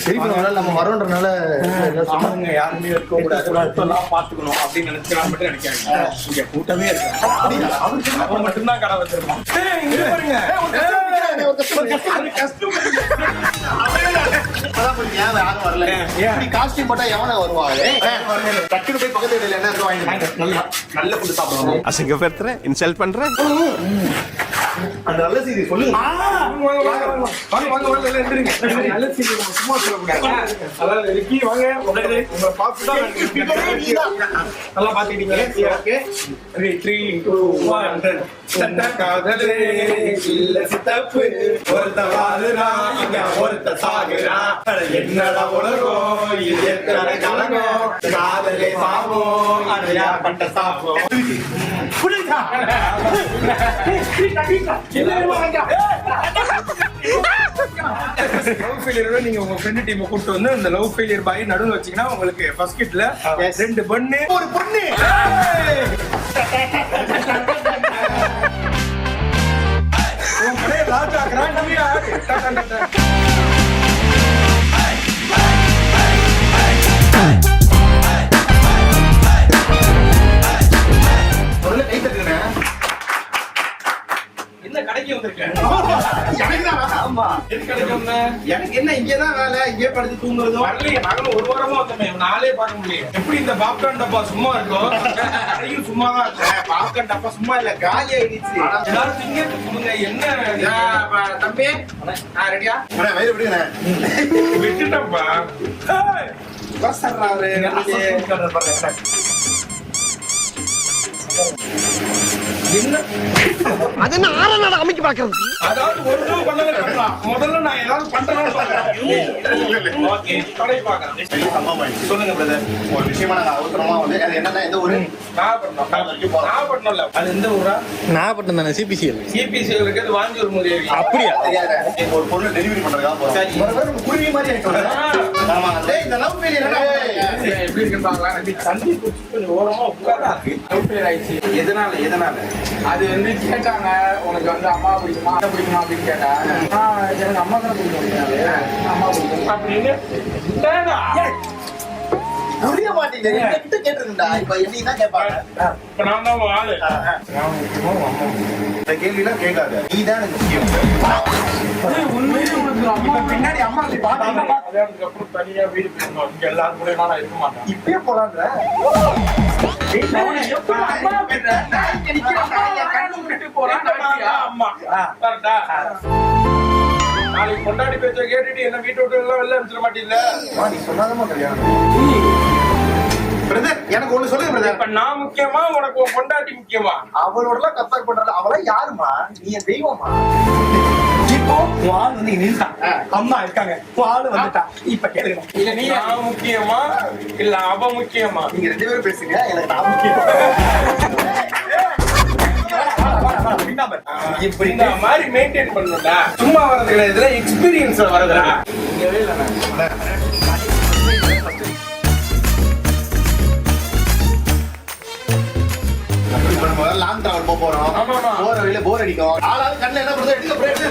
சரி நம்ம வரோன்றனால அவங்க யாருமே இருக்க கூடாது, கூட்டம்லாம் பாத்துக்கணும் அப்படின்னு நினைச்சுக்கலாம் மட்டும் நினைக்காங்க. இங்க கூட்டமே இருக்கு, அவன் மட்டும்தான் கடை வச்சிருக்கான். இங்க பாருங்க, யாரும் வரல. காஸ்டியூம் போட்டா எவனை வருவாங்க? டக்குனு போய் பக்கத்து வீட்டுல என்ன இருக்கு வாங்கி நல்ல ஃபுட் சாப்பிடுவாங்க. அசிங்கப்படுத்துறேன், இன்சல்ட் பண்றேன். அந்த நல்ல செய்தி சொல்லுங்க. நல்ல செய்தி சும்மா சொல்லக்கூடாது. அதாவது ரிக்கி வாங்க, உங்களை பார்த்துதான் நல்லா பாத்துக்கிட்டீங்க. ஓகே, 3 2 1 சட்ட காதலே இல்ல சித்தப்பு, ஒருத்த வாழுறான் இங்க ஒருத்த சாகுறான். என்னடா உலகம் இது, எத்தனை கலகம், காதலே சாபம் அடையா பட்ட சாபம். லவ் ஃபெயிலியரோட நீங்க உங்க ஃப்ரெண்ட் டீம் கூப்பிட்டு வந்து இந்த லவ் ஃபெயிலியர் பாய் நடுவுல வச்சீங்கன்னா உங்களுக்கு ஃபர்ஸ்ட் கிட்ல 2 பண்ணு ஒரு பொண்ணு. உன் கடையை லான்ச் ஆக்குறான். என்ன கடைக்கு வந்திருக்கேன்? எனக்கு என்ன இங்கதான் வேலை, இங்கே படுத்து தூங்குறதும் வரலையே. நாங்களும் ஒரு வாரமா வந்தோமே, நாளே பார்க்க முடியும். எப்படி இந்த பாப்கார்ன் டப்பா சும்மா இருக்கும், கடையும் சும்மா தான் இருக்கும். பாப்கார்ன் டப்பா சும்மா இல்ல, காலி ஆயிடுச்சு. எல்லாரும் திங்கிறது சொல்லுங்க. என்ன தம்பி, ரெடியா? விட்டுட்டப்பா அமைக்க பாக்குறது. அதாவது ஒரு ரூபா பண்ணல பண்ணலாம். முதல்ல நான் ஏதாவது பண்றேன்னு சொல்லுங்க பிரதர். ஒரு விஷயமா நாங்க அவசரமா வந்து அது என்னன்னா எந்த ஒரு நாகப்பட்டினம். அது எந்த ஊரா? நாகப்பட்டினம் தானே, சிபிசிஎல். சிபிசிஎல் இருக்கிறது வாங்கி ஒரு முறை. அப்படியா? ஒரு பொண்ணு டெலிவரி பண்றதுக்காக போறோம். குருவி மாதிரி ஆமா. இந்த லவ் ஃபெயிலியர் எப்படி இருக்குன்னு பாக்கலாம். தண்ணி குடிச்சு ஓரமா உட்கார்ந்தா லவ் ஃபெயிலியர் ஆயிடுச்சு. எதனால அது வந்து கேட்டாங்க, உனக்கு வந்து அம்மா பிடிக்குமா பிடிக்குமா அப்படின்னு கேட்டாங்க. எனக்கு அம்மா தானே பிடிக்கும், அம்மா பிடிக்கும் அப்படின்னு புரிய மாட்டேங்குது. கேட்டுருந்தா இப்ப என்னதான் கேட்பாங்க. இப்ப நான் தான் ஆளு. இந்த கேள்விலாம் கேட்காத, நீதான் எனக்கு முக்கியம். உண்மையிலே உனக்கு அம்மா பின்னாடி அம்மா அதுக்கப்புறம் தனியா வீடு போகணும். இங்க எல்லாரும் கூட நான் இருக்க மாட்டேன். இப்பயே போறாங்க. நாளைக்கு கொண்டாடி பேச்ச கேட்டுட்டு என்ன வீட்டு விட்டு எல்லாம் வெளில அனுப்பிச்சிட மாட்டீங்களா? நீ சொன்னாதான் கல்யாணம். பிரதர், எனக்கு ஒண்ணு சொல்லுங்க பிரதர். இப்ப நான் முக்கியமா, உனக்கு உன் பொண்டாட்டி முக்கியமா? அவளோட எல்லாம் கம்பேர் பண்றல, அவளா யாருமா? நீ என் தெய்வமா? இப்போ ஆள் வந்து நின்றுட்டான், அம்மா இருக்காங்க, ஆளு வந்துட்டா. இப்ப கேளுங்க, இல்ல நீ நான் முக்கியமா இல்ல அவ முக்கியமா? நீங்க 2 பேரும் பேசுங்க, எனக்கு நான் முக்கியம். இப்படி இந்த மாதிரி மெயின்டைன் பண்ணணும்டா. சும்மா வரதுல இதுல எக்ஸ்பீரியன்ஸ் வரதுடா. இங்கவே இல்ல லாங் டிராவல் போறோம். போற வழியில போர் அடிக்கும். ஆளாவது கண்ணுல என்ன பண்ணுது எடுக்க போறீங்க.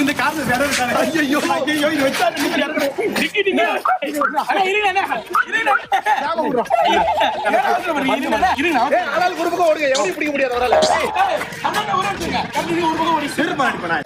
இந்த கார்ல வேற இருக்காங்க. ஐயோ ஐயோ இது வெச்சா நிக்கிட்டீங்க. அட இருங்க ஆளால் ஒரு பக்கம் ஓடுங்க. எப்படி பிடிக்க முடியாது அவரால. அண்ணா ஓடுங்க. கண்டிப்பா ஒரு பக்கம் ஓடி செருப்பு அடிப்பேன் நான்.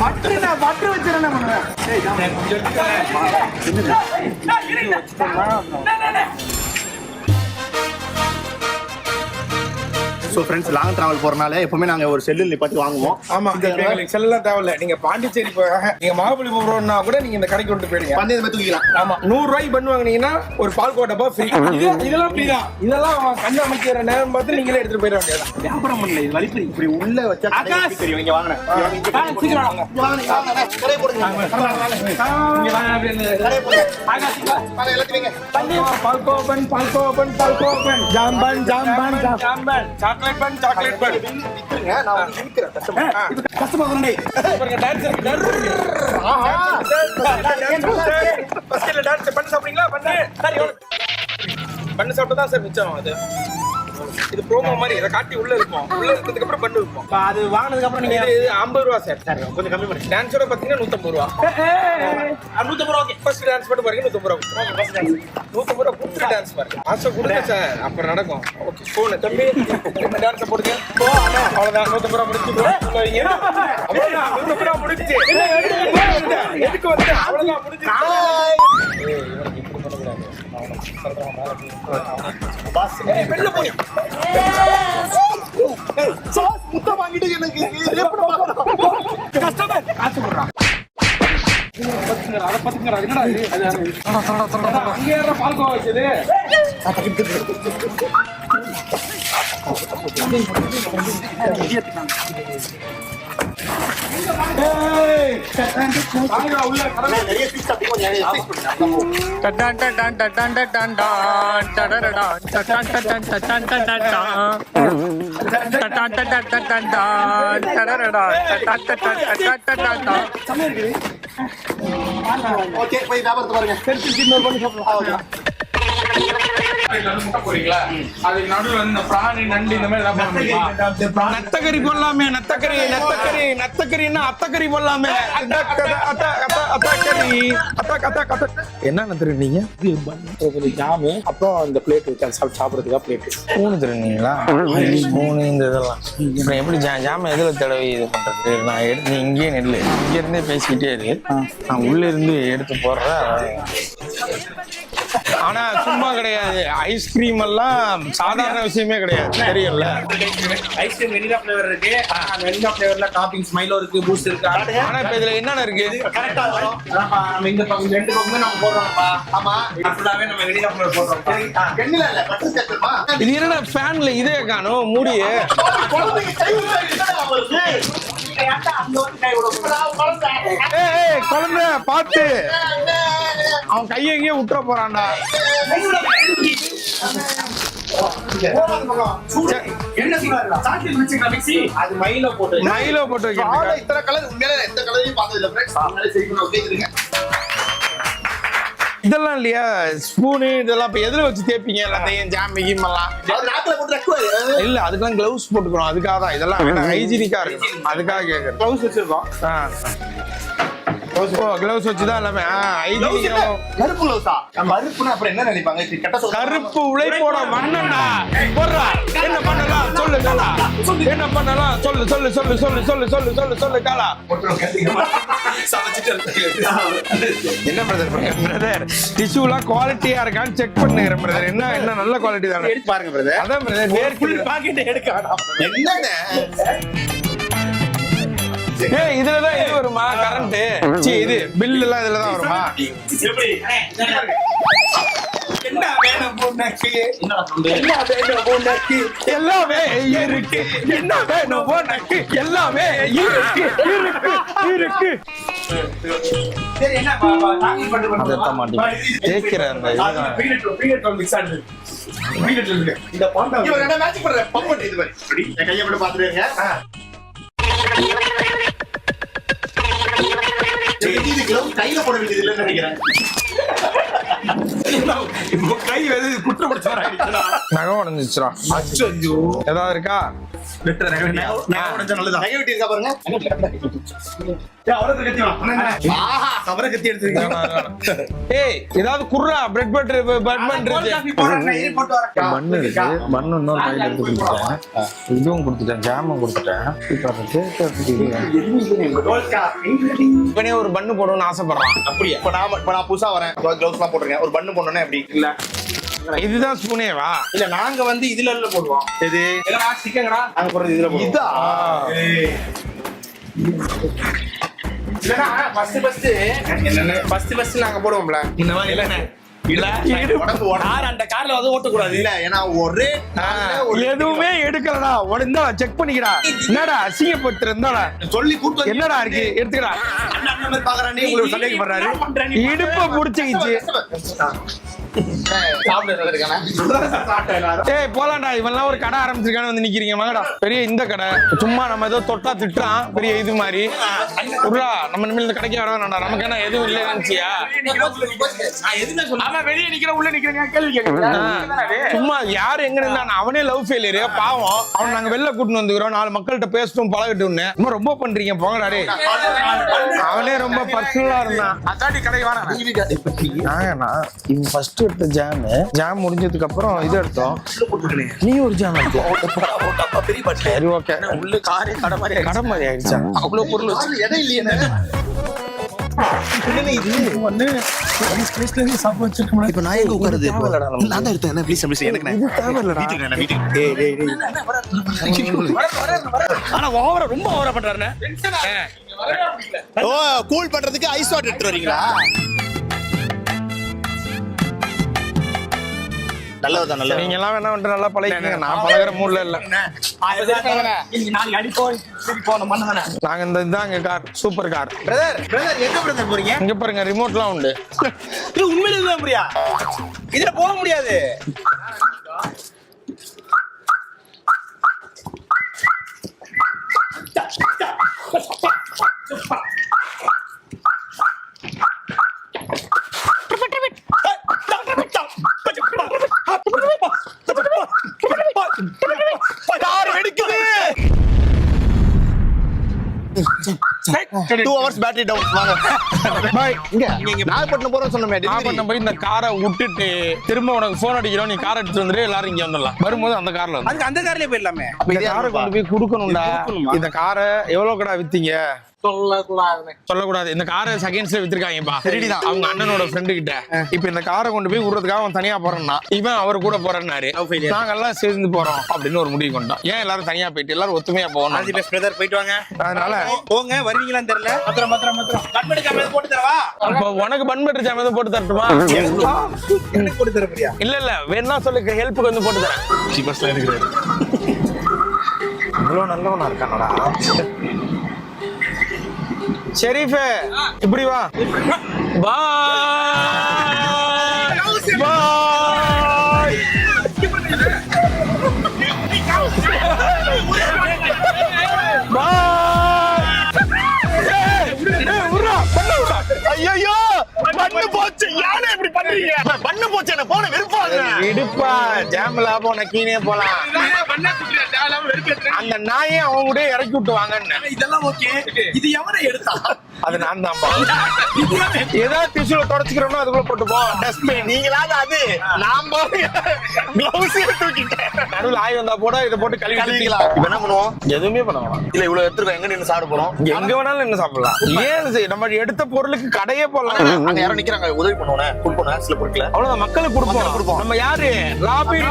பட்டு வச்சு என்ன பண்ணுவேன்? ஸோ ஃப்ரெண்ட்ஸ் லாங் டிராவல் போறனால எப்பவுமே நாங்க ஒரு செல்லு நிப்பாட்டி வாங்குவோம். ஆமா, எங்களுக்கு செல்லாம் தேவையில்ல. நீங்க பாண்டிச்சேரி நீங்க மகாபலிபுரம் போறோம்னா கூட நீங்க இந்த கடைக்கு கொண்டு போயிடுங்க. பந்தயத்தை மாதிரி தூக்கிக்கலாம். ஆமா, 100 ரூபாய்க்கு பண்ணு வாங்கினீங்கன்னா ஒரு பால் கோட்டப்பா ஃப்ரீ. இதெல்லாம் ஃப்ரீ தான். இதெல்லாம் கண்ணு அமைக்கிற நேரம் பார்த்து நீங்களே எடுத்துட்டு போயிட வேண்டியதான். வியாபாரம் பண்ணல, இது வலிப்பு. இப்படி உள்ள வச்சா ஆகாஷ் தெரியும். இங்க வாங்க, சீக்கிரம் வாங்க. கடையை போடுங்க. இங்க வாங்க அப்படின்னு. ஆகாஷ் வாங்க, எல்லாத்தையும் பால்கோபன் ஜாம்பன் சாக்லேட் பன் வித்துருங்க. நான் வந்து விற்கிறேன். கஸ்டமர் வந்து டான்ஸ் பண்ணு சாப்பிடுறீங்களா? பண்ணு சாப்பிட்டு தான் சார் மிச்சம். இது ப்ரோமோ மாதிரி இதை காட்டி உள்ள இருக்கும். உள்ள இருக்கிறதுக்கு அப்புறம் பண்ணு இருக்கும். அது வாங்கினதுக்கு அப்புறம் நீங்க இது 50 ரூபா சார். கொஞ்சம் கம்மி பண்ணி டான்ஸோட பாத்தீங்கன்னா 150 ரூபா. 150 ரூபா. ஓகே, ஃபர்ஸ்ட் டான்ஸ் மட்டும் பாருங்க 150 ரூபா. 150 ரூபா கூப்பிட்டு டான்ஸ் பாருங்க. ஆசை கொடுங்க சார், அப்புறம் நடக்கும். ஓகே, போன தம்பி இந்த டான்ஸ் போடுங்க. அவ்வளவுதான், 150 ரூபா முடிச்சு போவீங்க. அவ்வளவுதான், 150 ரூபா முடிச்சு. எதுக்கு வந்து அவ்வளவுதான் முடிச்சு. வெளில போய் முட்டை வாங்கிட்டு எனக்கு கஸ்டமர் காசு போடுறான். அதை பத்துங்கடா. என்னடா இது? அங்கே ஏற பால்கோவா வச்சது. நிறைய பீஸ் அப்படி கொஞ்சம் ஓகே, போய் வியாபாரத்தை பாருங்க. முட்டை போறீங்களா? அதுக்கு நடுவில் இந்த பிராணி நண்டு இந்த மாதிரி எல்லாம் நத்தக்கறி போடலாமே. நத்தக்கறின்னா அத்தக்கறி போடலாமே. என்ன திருநீங்க? ஜாமு, அப்புறம் இந்த பிளேட் வச்சு சாப்பிடுறதுக்காக பிளேட் 3 திருநீங்களா? 3 இந்த இதெல்லாம் எப்படி ஜாம எதுல தடவை இது பண்றது? நான் எடுத்து இங்கேயே நெல்லு இங்க இருந்தே பேசிக்கிட்டே இருக்கு. நான் உள்ள இருந்து எடுத்து போடுறேன். ஆனா சும்மா கிடையாது, ஐஸ்கிரீம் எல்லாம் சாதாரண விஷயமே கிடையாது, தெரியல. ஐஸ்கிரீம் வெனிலா ஃப்ளேவர் இருக்கு. வெனிலா ஃப்ளேவர்ல டாப்பிங்ஸ் மைலோ இருக்கு, பூஸ்ட் இருக்கு. ஆனா இப்ப இதுல என்னென்ன இருக்கு? கரெக்டா வரும். நம்ம இந்த பக்கம் 2 பக்கமே நம்ம போடுறோம்ப்பா. ஆமா, இது ஃபுல்லாவே நம்ம வெனிலா ஃப்ளேவர் போடுறோம். வெண்ணில இல்ல, பட்டர் ஸ்காட்ச்மா. இது என்னடா ஃபேன்ல இதே காணும் மூடியே. குழந்தைங்க கை விட்டா என்னடா அவருக்கு? ஏய் குழந்தை பாத்து, அவன் கையை எங்கேயே விட்டுற போறான்டா. என்ன சொல்றாரு? சாக்லேட் மிக்சிங் மிக்ஸி அது மைலோ போட்டு ஆள இத்தனை கலர் உண்மையிலே எந்த கலரையும் பார்த்தது இல்ல ஃப்ரெண்ட்ஸ். அதனால சரி பண்ண கேக்குறீங்க. இதெல்லாம் இல்லையா ஸ்பூனு இதெல்லாம் இப்ப எதுல வச்சு தேய்ப்பீங்க? எல்லாத்தையும் ஜாம் எல்லாம் அது நாக்குல போட்டு ரக்குவாரு. இல்ல, அதுக்கெல்லாம் கிளவுஸ் போட்டுக்கிறோம். அதுக்காக தான் இதெல்லாம் ஹைஜீனிக்கா இருக்கு. அதுக்காக கேக்குறேன். க்ளவுஸ் வச்சிருக்கோம். கிளவுஸ் வச்சுதான் எல்லாமே ஹைஜீனிக்கா. கருப்பு க்ளவுஸா? கருப்புனா அப்புறம் என்ன நினைப்பாங்க? இது கெட்ட சொல்ல. கருப்பு உழைப்போட மண்ணண்டா. போடுறா, என்ன பண்ணலாம் சொல்லு காலா. என்ன பண்ணலாம் சொல்லு சொல்லு சொல்லு சொல்லு சொல்லு சொல்லு சொல்லு சொல்லு காலா. என்ன பிரதர் டிஷ்யூலாம் குவாலிட்டியா இருக்கான்னு செக் பண்ணுறேன் பிரதர். என்ன என்ன நல்ல குவாலிட்டி தானே எடுத்து பாருங்க பிரதர். அதான் பிரதர் வேர்க்குது. பாக்கெட் எடுக்க வேண்டாம். என்னங்க? ஏய் இதுலதான் இது வருமா கரண்ட்? இது பில் எல்லாம் இதுலதான் வருமா? எப்படி என்ன வேணும் உனக்கு? என்னடா சொன்னே? என்ன வேணும் உனக்கு? எல்லாமே இருக்கு. என்ன வேணும் உனக்கு? எல்லாமே இருக்கு இருக்கு இருக்கு. சரி என்ன டாக்கிங் அதத்தான் மாட்டேன் கேட்கிறேன். அந்த இதுதான் பீனட் மிக்ஸ் ஆனது. பீனட்ல இருக்கு இந்த பாண்டா. இவன் என்ன மேட்ச் பண்ற? பம்ப் பண்ணி இது மாதிரி. இப்படி என் கையை மட்டும் பாத்துறீங்க. இது க்ளவுஸ் கையில போட வேண்டியது இல்லன்னு நினைக்கிறேன். கை வந்து குற்ற பிடிச்சா நகம் உடஞ்சிச்சுடா. அச்சோ ஏதாவது இருக்கா? நெகட்டிவ் இருக்கா பாருங்க. ஆஹா, சவர கத்தி எடுத்துருக்கீங்க. ஏய் ஏதாவது குர்ரா பிரெட் பட்டர் மண்ணு இருக்கு, மண்ணு இன்னொரு கையில எடுத்து கொடுத்துட்டேன், இதுவும் கொடுத்துட்டேன், ஜாமும் கொடுத்துட்டேன். இப்ப அதை இவனே ஒரு பண்ணு போடணும்னு ஆசைப்படுறான். அப்படியே இப்ப நான் புதுசா வரேன், கிளவுஸ் எல்லாம் போட்டுருக்கேன். ஒரு பண்ணு போடணும்னா எப்படி இல்ல? இதுதான் ஸ்பூனேவா? இல்ல நாங்க வந்து இதுல போடுவோம். இது இல்லடா சிக்கங்கடா. நாங்க போடுறது இதுல போடுவோம். இதா இல்லடா ஃபர்ஸ்ட் நாங்க போடுவோம்ல. இந்த மாதிரி இல்லனே இல்ல உடம்பு கார் அந்த கார்ல வந்து ஓட்ட கூடாது. இல்ல, ஏன்னா ஒரே எதுவுமே எடுக்கலடா. உடனே செக் பண்ணிக்கடா. என்னடா அசிங்கப்பட்டு இருந்தாடா சொல்லி கூட்டு என்னடா இருக்கு எடுத்துக்கடா. அண்ணன் மாதிரி பாக்குறானே உங்களுக்கு சந்தேகப்படுறாரு. இடுப்ப புடிச்சிக்கிச்சு. ஏய் போலாம்டா, இவன்லாம் ஒரு கடை ஆரம்பிச்சிருக்கானு வந்து நிக்கிறீங்க. வாங்கடா, பெரிய இந்த கடை சும்மா நம்ம ஏதோ தொட்டா திட்டுறான் பெரிய இது மாதிரி. உருளா நம்ம இனிமேல் இந்த கடைக்கு வர வேணாம்டா. நமக்கு என்ன எதுவும் இல்லை நினைச்சியா? நான் எதுவுமே சொல்ல. வெளியே நிக்கிற உள்ள நிக்கிறேன் கேள்வி கேட்க சும்மா யாரு எங்க இருந்தா அவனே லவ் ஃபெயிலியர் பாவம். அவன் நாங்க வெளில கூட்டிட்டு வந்துக்கிறோம், 4 மக்கள்கிட்ட பேசட்டும் பழகட்டும்னு. ரொம்ப பண்றீங்க போங்கடா. டேய் அவனே ரொம்ப பர்சனலா இருந்தான். அதாடி கடைக்கு வாடா. இவன் ஃபர்ஸ்ட் எடுத்த ஜாம் முடிஞ்சதுக்கு அப்புறம் இது எடுத்தோம். நீ ஒரு ஜாம் எடுத்த. சரி ஓகே. உள்ள காரே கடை மாதிரி ஆயிடுச்சா? அவ்வளவு பொருள் வச்சு எதை இல்லையே. இப்ப நான் எங்க உட்காருது? நான் தான் எடுத்தேன். ப்ளீஸ் எனக்கு இது தேவையில்லடா. ஆனா ஓவரா ரொம்ப ஓவரா பண்றாருண்ணே. ஓ, கூல் பண்றதுக்கு ஐஸ் வாட்டர் எடுத்து வரீங்களா? நல்லதுதான், நல்லது. நீங்க எல்லாம் வேணா வந்து நல்லா பழகிக்கங்க. நான் பழகுற மூட்ல இல்ல. நாங்க இந்த இதாங்க கார், சூப்பர் கார். பிரதர் எங்க பிரதர் போறீங்க? இங்க பாருங்க ரிமோட்லாம் உண்டு. இது உண்மையிலே இதுதான் புரியா? இதுல போக முடியாது. கார் வெடிக்குது. 2 hours பேட்டரி டவுன். வாங்க பாய். இங்க நாகப்பட்டினம் போறோம் சொன்னமே. நாகப்பட்டினம் போய் இந்த காரை விட்டுட்டு திரும்ப உனக்கு போன் அடிக்கிறோம். நீ காரை எடுத்து வந்துரு, எல்லாரும் இங்க வந்துடலாம். வரும்போது அந்த கார்ல வந்து அதுக்கு அந்த கார்லயே போயிடலாமே. இந்த காரை கொண்டு போய் கொடுக்கணும்டா. இந்த காரை எவ்வளவு கடா வித்தீங்க? சொல்லக்கூடாது. இந்த காரை செகண்ட்ஸ்ல வித்திருக்காங்கப்பா. சரிதான். அவங்க அண்ணனோட ஃப்ரெண்டு கிட்ட. இப்ப இந்த காரை கொண்டு போய் விடுறதுக்காக அவன் தனியா போறான்னா, இவன் அவர் கூட போறேன்னாரு. நாங்க எல்லாம் சேர்ந்து போறோம் அப்படின்னு ஒரு முடிவு கொண்டோம். ஏன் எல்லாரும் தனியா போயிட்டு எல்லாரும் ஒத்துமையா போகணும்? பிரதர் போயிட்டு வாங்க. அதனால போங்க, வருவீங்களான்னு தெரியல. பத்திரம் கண்மணி ஜாம போட்டு தரவா? அப்ப உனக்கு பண்பட்டு ஜாம போட்டு தரட்டுமா? எனக்கு போட்டு தர முடியா? இல்ல வேணா சொல்லு, ஹெல்ப்புக்கு வந்து போட்டு தரேன். சீப்பர்ஸ்ல இருக்கிறாரு. இவ்வளவு நல்லவனா இருக்கானடா. ஷெரீஃபே இப்படி வா. பாய் பாய். ஐயோ, பண்ணு போச்சு. யாரே இப்படி பண்றீங்க? பண்ணு போச்சு. என்ன போன வெறுப்பாங்க. இடுப்பா ஜாம்ல போன கீழே போலாம். அந்த நாயை அவங்க கூட இறக்கி விட்டு வாங்கன்னு. இதெல்லாம் ஓகே. இது எவனை எடுத்தா? அது நான் தான்ப்பா. ஏதாவது டிஷ்யூல தொடச்சுக்கிறோம்னா அதுக்குள்ள போட்டுப்போம். டஸ்ட்பின் நீங்களாவது அது நான் போறேன். கிளவுஸ் தூக்கிட்டேன். நடுவில் ஆய் வந்தா போட இதை போட்டு கழுவிக்கலாம். இப்ப என்ன பண்ணுவோம்? எதுவுமே பண்ணுவோம். இல்ல இவ்வளவு எடுத்துருக்கோம். எங்க நின்று சாப்பிட போறோம்? எங்க வேணாலும் என்ன சாப்பிடலாம். ஏன் நம்ம எடுத்த பொருளுக்கு கடையே போடலாம். அங்க யாரும் நிக்கிறாங்க, உதவி பண்ணுவோம். கொடுப்போம் சில பொருட்களை. அவ்வளவுதான், மக்களுக்கு கொடுப்போம். நம்ம யாரு? ராபின்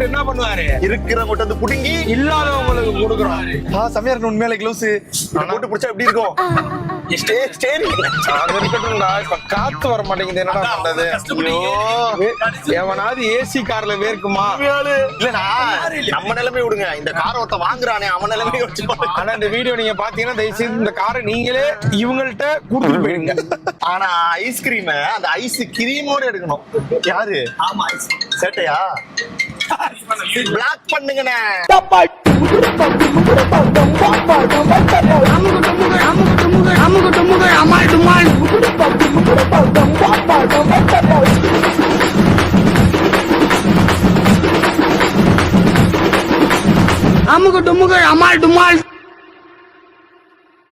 என்ன பண்ணுவாரு? இருக்கிறவங்க வந்து புடுங்கி இல்லாதவங்களுக்கு கொடுக்குறோம். செமையா இருக்கணும். உண்மையில கிளவுஸ் போட்டு பிடிச்சா எப்படி இருக்கும்? அது இருக்கட்டும்டா. இப்ப காத்து வர மாட்டேங்குது, என்னடா பண்றது? எவனாவது ஏசி கார்ல வேர்க்குமா? இல்லடா, நம்ம நிலைமை விடுங்க. இந்த காரை ஒருத்த வாங்குறானே அவன் நிலைமை வச்சு. ஆனா இந்த வீடியோ நீங்க பாத்தீங்கன்னா தயவு செய்து இந்த காரை நீங்களே இவங்கள்ட்ட கூட்டிட்டு போயிடுங்க. ஆனா ஐஸ்கிரீம் அந்த ஐஸ் கிரீமோட எடுக்கணும். யாரு? ஆமா, சேட்டையா? பிளாக் பண்ணுங்கண்ணே.